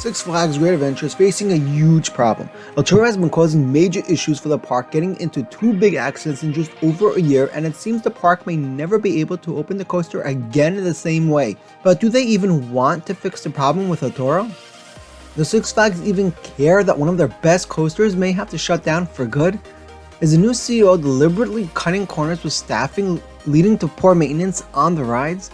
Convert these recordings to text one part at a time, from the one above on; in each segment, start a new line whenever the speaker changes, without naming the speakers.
Six Flags Great Adventure is facing a huge problem. El Toro has been causing major issues for the park, getting into 2 big accidents in just over a year, and it seems the park may never be able to open the coaster again in the same way. But do they even want to fix the problem with El Toro? Does Six Flags even care that one of their best coasters may have to shut down for good? Is the new CEO deliberately cutting corners with staffing, leading to poor maintenance on the rides?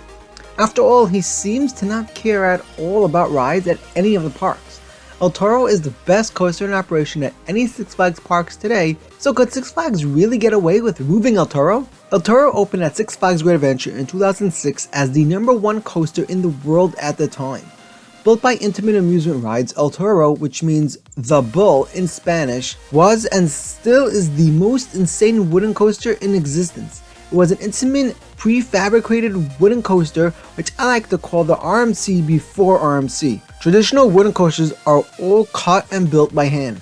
After all, he seems to not care at all about rides at any of the parks. El Toro is the best coaster in operation at any Six Flags parks today, so could Six Flags really get away with removing El Toro? El Toro opened at Six Flags Great Adventure in 2006 as the #1 coaster in the world at the time. Built by Intimate Amusement Rides, El Toro, which means the bull in Spanish, was and still is the most insane wooden coaster in existence. It was an intimate, prefabricated wooden coaster, which I like to call the RMC before RMC. Traditional wooden coasters are all cut and built by hand,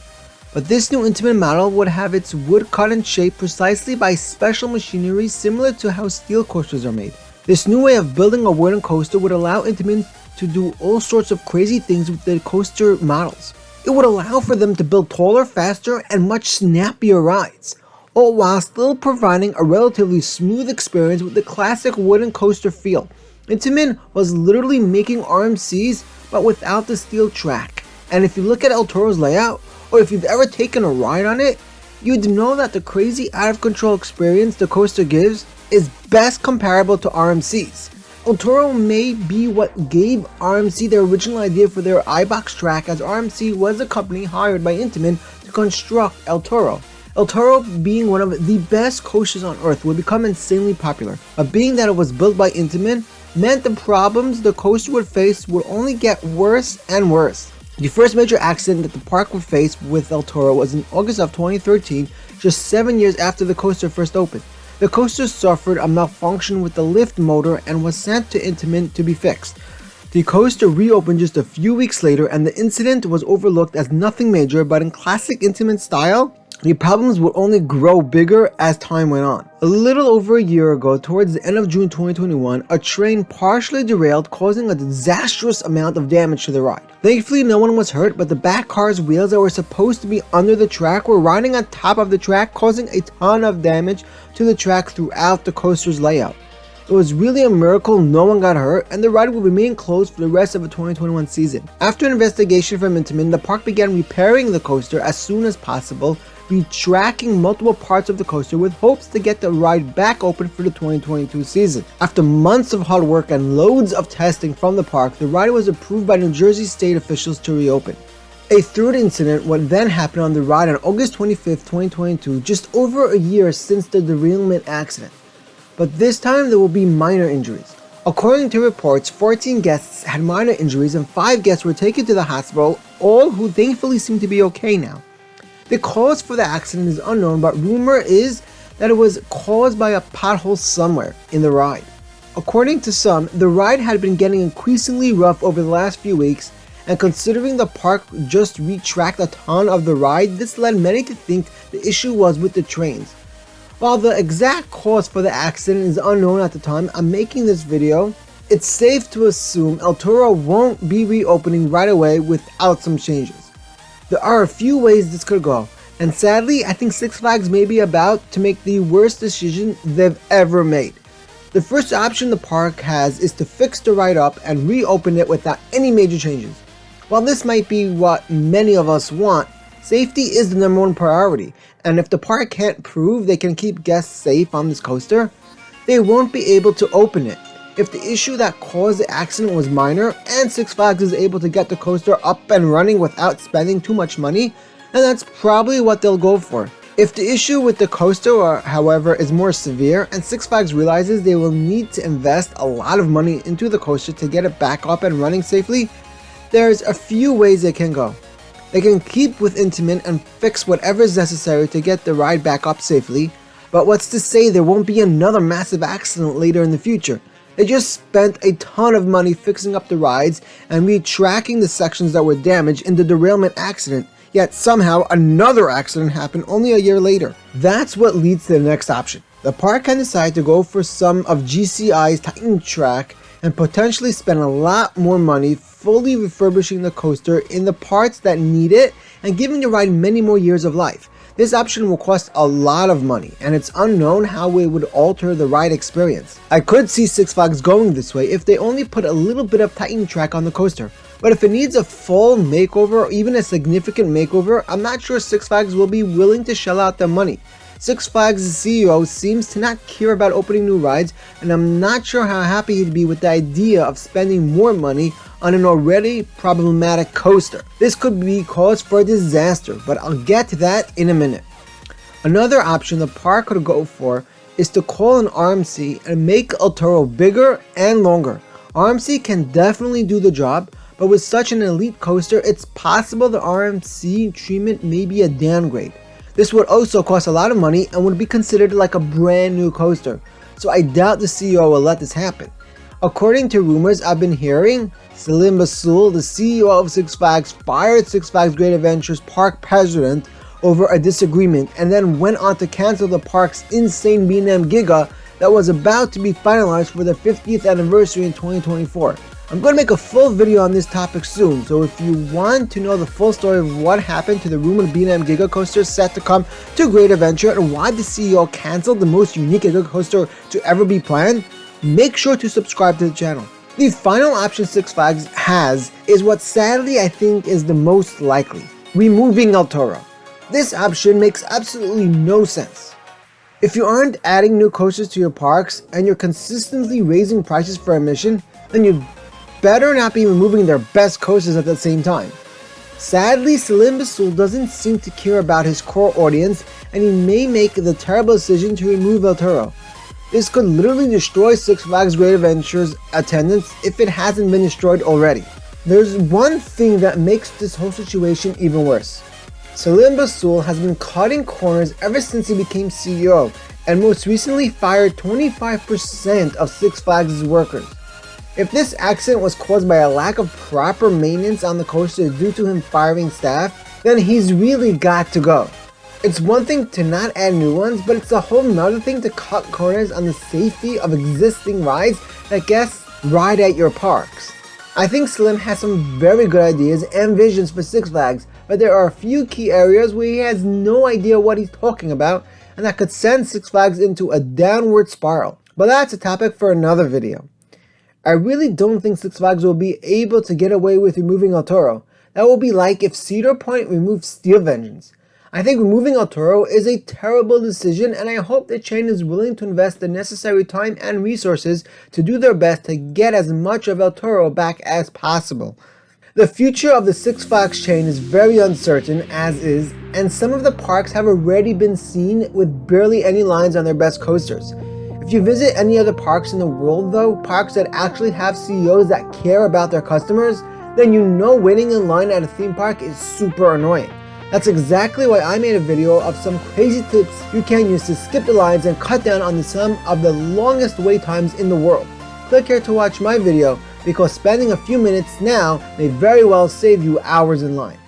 but this new Intimate model would have its wood cut and shaped precisely by special machinery similar to how steel coasters are made. This new way of building a wooden coaster would allow Intimate to do all sorts of crazy things with the coaster models. It would allow for them to build taller, faster, and much snappier rides, all while still providing a relatively smooth experience with the classic wooden coaster feel. Intamin was literally making RMCs but without the steel track, and if you look at El Toro's layout, or if you've ever taken a ride on it, you'd know that the crazy out of control experience the coaster gives is best comparable to RMCs. El Toro may be what gave RMC their original idea for their iBox track, as RMC was a company hired by Intamin to construct El Toro. El Toro, being one of the best coasters on earth, would become insanely popular, but being that it was built by Intamin meant the problems the coaster would face would only get worse and worse. The first major accident that the park would face with El Toro was in August of 2013, just 7 years after the coaster first opened. The coaster suffered a malfunction with the lift motor and was sent to Intamin to be fixed. The coaster reopened just a few weeks later, and the incident was overlooked as nothing major, but in classic Intamin style, the problems would only grow bigger as time went on. A little over a year ago, towards the end of June 2021, a train partially derailed, causing a disastrous amount of damage to the ride. Thankfully, no one was hurt, but the back car's wheels that were supposed to be under the track were riding on top of the track, causing a ton of damage to the track throughout the coaster's layout. It was really a miracle no one got hurt, and the ride will remain closed for the rest of the 2021 season. After an investigation from Intamin, the park began repairing the coaster as soon as possible, retracking multiple parts of the coaster with hopes to get the ride back open for the 2022 season. After months of hard work and loads of testing from the park, the ride was approved by New Jersey state officials to reopen. A third incident would then happen on the ride on August 25, 2022, just over a year since the derailment accident. But this time there will be minor injuries. According to reports, 14 guests had minor injuries and 5 guests were taken to the hospital, all who thankfully seem to be okay now. The cause for the accident is unknown, but rumor is that it was caused by a pothole somewhere in the ride. According to some, the ride had been getting increasingly rough over the last few weeks, and considering the park just retracked a ton of the ride, this led many to think the issue was with the trains. While the exact cause for the accident is unknown at the time I'm making this video, it's safe to assume El Toro won't be reopening right away without some changes. There are a few ways this could go, and sadly I think Six Flags may be about to make the worst decision they've ever made. The first option the park has is to fix the ride up and reopen it without any major changes. While this might be what many of us want, safety is the #1 priority, and if the park can't prove they can keep guests safe on this coaster, they won't be able to open it. If the issue that caused the accident was minor, and Six Flags is able to get the coaster up and running without spending too much money, then that's probably what they'll go for. If the issue with the coaster, however, is more severe, and Six Flags realizes they will need to invest a lot of money into the coaster to get it back up and running safely, there's a few ways they can go. They can keep with Intamin and fix whatever is necessary to get the ride back up safely, but what's to say there won't be another massive accident later in the future? They just spent a ton of money fixing up the rides and retracking the sections that were damaged in the derailment accident, yet somehow another accident happened only a year later. That's what leads to the next option. The park can decide to go for some of GCI's Titan track and potentially spend a lot more money fully refurbishing the coaster in the parts that need it and giving the ride many more years of life. This option will cost a lot of money, and it's unknown how it would alter the ride experience. I could see Six Flags going this way if they only put a little bit of Titan track on the coaster. But if it needs a full makeover or even a significant makeover, I'm not sure Six Flags will be willing to shell out the money. Six Flags' CEO seems to not care about opening new rides, and I'm not sure how happy he'd be with the idea of spending more money on an already problematic coaster. This could be cause for a disaster, but I'll get to that in a minute. Another option the park could go for is to call an RMC and make El Toro bigger and longer. RMC can definitely do the job, but with such an elite coaster, it's possible the RMC treatment may be a downgrade. This would also cost a lot of money and would be considered like a brand new coaster, so I doubt the CEO will let this happen. According to rumors I've been hearing, Salim Basul, the CEO of Six Flags, fired Six Flags Great Adventures park president over a disagreement and then went on to cancel the park's insane B&M Giga that was about to be finalized for the 50th anniversary in 2024. I'm going to make a full video on this topic soon, so if you want to know the full story of what happened to the rumored B&M Giga coaster set to come to Great Adventure and why the CEO canceled the most unique Giga coaster to ever be planned, make sure to subscribe to the channel. The final option Six Flags has is what sadly I think is the most likely: removing El Toro. This option makes absolutely no sense. If you aren't adding new coasters to your parks and you're consistently raising prices for admission, then you better not be removing their best coasters at the same time. Sadly, Salim Basul doesn't seem to care about his core audience, and he may make the terrible decision to remove El Toro. This could literally destroy Six Flags Great Adventures attendance if it hasn't been destroyed already. There's one thing that makes this whole situation even worse. Salim Basul has been cutting corners ever since he became CEO, and most recently fired 25% of Six Flags' workers. If this accident was caused by a lack of proper maintenance on the coaster due to him firing staff, then he's really got to go. It's one thing to not add new ones, but it's a whole nother thing to cut corners on the safety of existing rides that guests ride at your parks. I think Salim has some very good ideas and visions for Six Flags, but there are a few key areas where he has no idea what he's talking about, and that could send Six Flags into a downward spiral. But that's a topic for another video. I really don't think Six Flags will be able to get away with removing El Toro. That will be like if Cedar Point removed Steel Vengeance. I think removing El Toro is a terrible decision, and I hope the chain is willing to invest the necessary time and resources to do their best to get as much of El Toro back as possible. The future of the Six Flags chain is very uncertain as is, and some of the parks have already been seen with barely any lines on their best coasters. If you visit any other parks in the world though, parks that actually have CEOs that care about their customers, then you know waiting in line at a theme park is super annoying. That's exactly why I made a video of some crazy tips you can use to skip the lines and cut down on some of the longest wait times in the world. Click here to watch my video because spending a few minutes now may very well save you hours in line.